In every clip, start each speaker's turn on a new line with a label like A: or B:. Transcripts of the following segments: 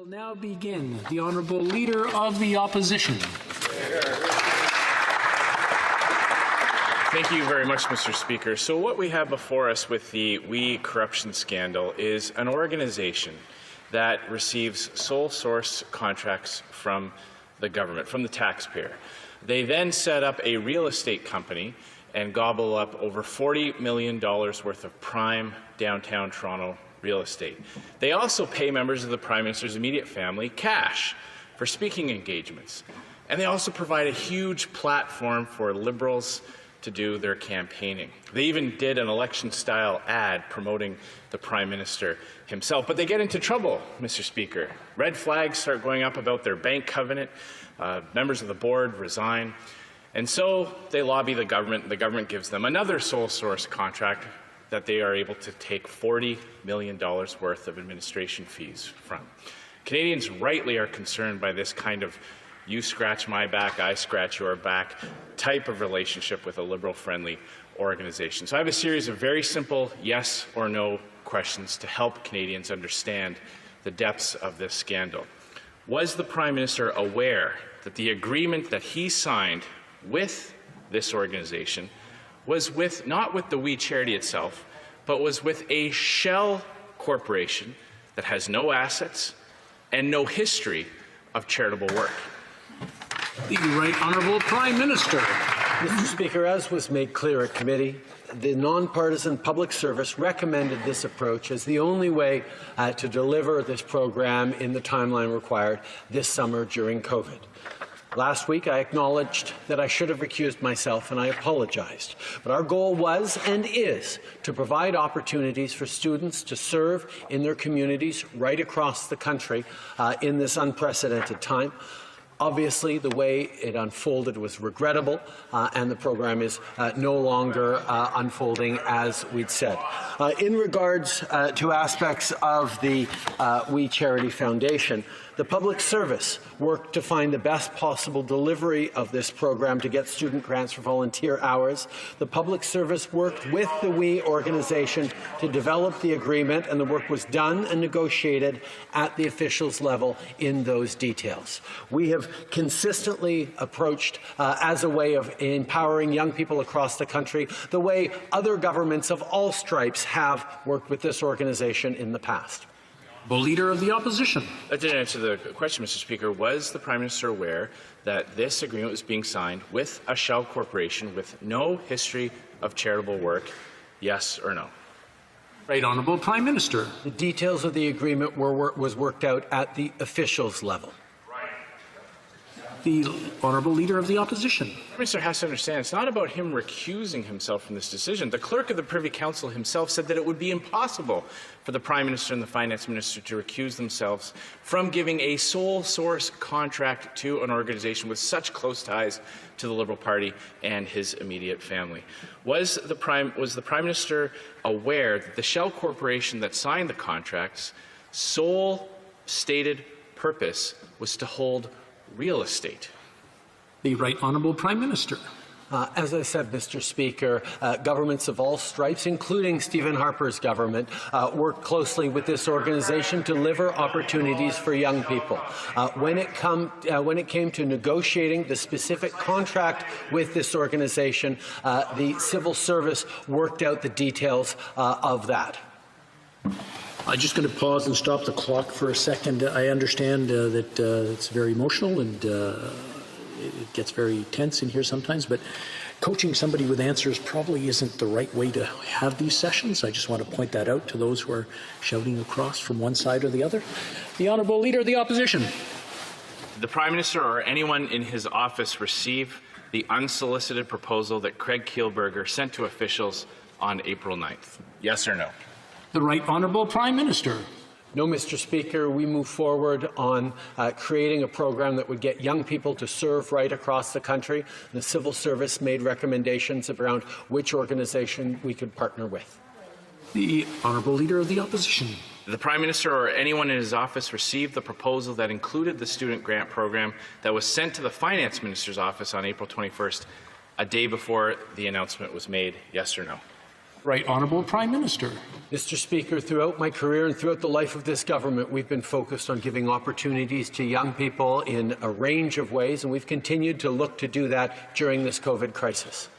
A: Now begin the Honourable Leader of the Opposition.
B: Thank you very much, Mr. Speaker. So what we have before us with the WE corruption scandal is an organization that receives sole source contracts from the government, from the taxpayer. They then set up a real estate company and gobble up over $40 million worth of prime downtown Toronto real estate. They also pay members of the Prime Minister's immediate family cash for speaking engagements. And they also provide a huge platform for Liberals to do their campaigning. They even did an election-style ad promoting the Prime Minister himself. But they get into trouble, Mr. Speaker. Red flags start going up about their bank covenant. Members of the board resign. And so they lobby the government. The government gives them another sole source contract that they are able to take $40 million worth of administration fees from. Canadians rightly are concerned by this kind of you scratch my back, I scratch your back type of relationship with a Liberal-friendly organization. So I have a series of very simple yes or no questions to help Canadians understand the depths of this scandal. Was the Prime Minister aware that the agreement that he signed with this organization was not with the WE charity itself, but was with a shell corporation that has no assets and no history of charitable work?
A: The Right Honourable Prime Minister.
C: Mr. Speaker, as was made clear at committee, the nonpartisan public service recommended this approach as the only way to deliver this program in the timeline required this summer during COVID. Last week, I acknowledged that I should have recused myself, and I apologized. But our goal was and is to provide opportunities for students to serve in their communities right across the country in this unprecedented time. Obviously, the way it unfolded was regrettable, and the program is no longer unfolding as we'd said. In regards to aspects of the We Charity Foundation, the public service worked to find the best possible delivery of this program to get student grants for volunteer hours. The public service worked with the WE organization to develop the agreement, and the work was done and negotiated at the officials level in those details. We have consistently approached as a way of empowering young people across the country the way other governments of all stripes have worked with this organization in the past.
A: The Leader of the Opposition.
B: That didn't answer the question, Mr. Speaker. Was the Prime Minister aware that this agreement was being signed with a shell corporation with no history of charitable work? Yes or no?
A: Right Honourable Prime Minister.
C: The details of the agreement was worked out at the officials level.
A: The Honourable Leader of the Opposition.
B: The Minister has to understand it's not about him recusing himself from this decision. The Clerk of the Privy Council himself said that it would be impossible for the Prime Minister and the Finance Minister to recuse themselves from giving a sole source contract to an organization with such close ties to the Liberal Party and his immediate family. Was the Prime Minister aware that the shell corporation that signed the contracts' sole stated purpose was to hold real estate?
A: The Right Honourable Prime Minister.
C: As I said, Mr. Speaker, governments of all stripes, including Stephen Harper's government, worked closely with this organization to deliver opportunities for young people. When it came to negotiating the specific contract with this organization, the civil service worked out the details of that.
A: I'm just going to pause and stop the clock for a second. I understand that it's very emotional and it gets very tense in here sometimes, but coaching somebody with answers probably isn't the right way to have these sessions. I just want to point that out to those who are shouting across from one side or the other. The Honourable Leader of the Opposition.
B: Did the Prime Minister or anyone in his office receive the unsolicited proposal that Craig Kielburger sent to officials on April 9th? Yes or no?
A: The Right Honourable Prime Minister.
C: No, Mr. Speaker, we move forward on creating a program that would get young people to serve right across the country. The civil service made recommendations around which organization we could partner with.
A: The Honourable Leader of the Opposition.
B: Did the Prime Minister or anyone in his office receive the proposal that included the student grant program that was sent to the Finance Minister's office on April 21st, a day before the announcement was made? Yes or no?
A: Right Honourable Prime Minister.
C: Mr. Speaker, throughout my career and throughout the life of this government, we've been focused on giving opportunities to young people in a range of ways, and we've continued to look to do that during this COVID crisis.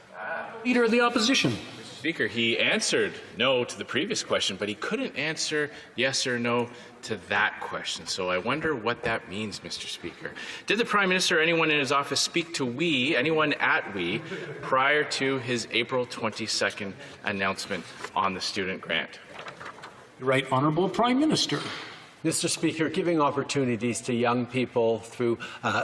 A: Leader of the Opposition.
B: Speaker, he answered no to the previous question, but he couldn't answer yes or no to that question. So I wonder what that means, Mr. Speaker. Did the Prime Minister or anyone in his office speak to anyone at prior to his April 22nd announcement on the student grant?
A: Right Honourable Prime Minister.
C: Mr. Speaker, giving opportunities to young people through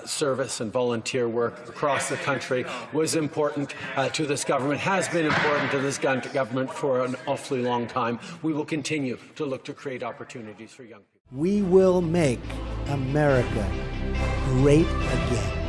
C: service and volunteer work across the country was important to this government, has been important to this government for an awfully long time. We will continue to look to create opportunities for young people.
D: We will make America great again.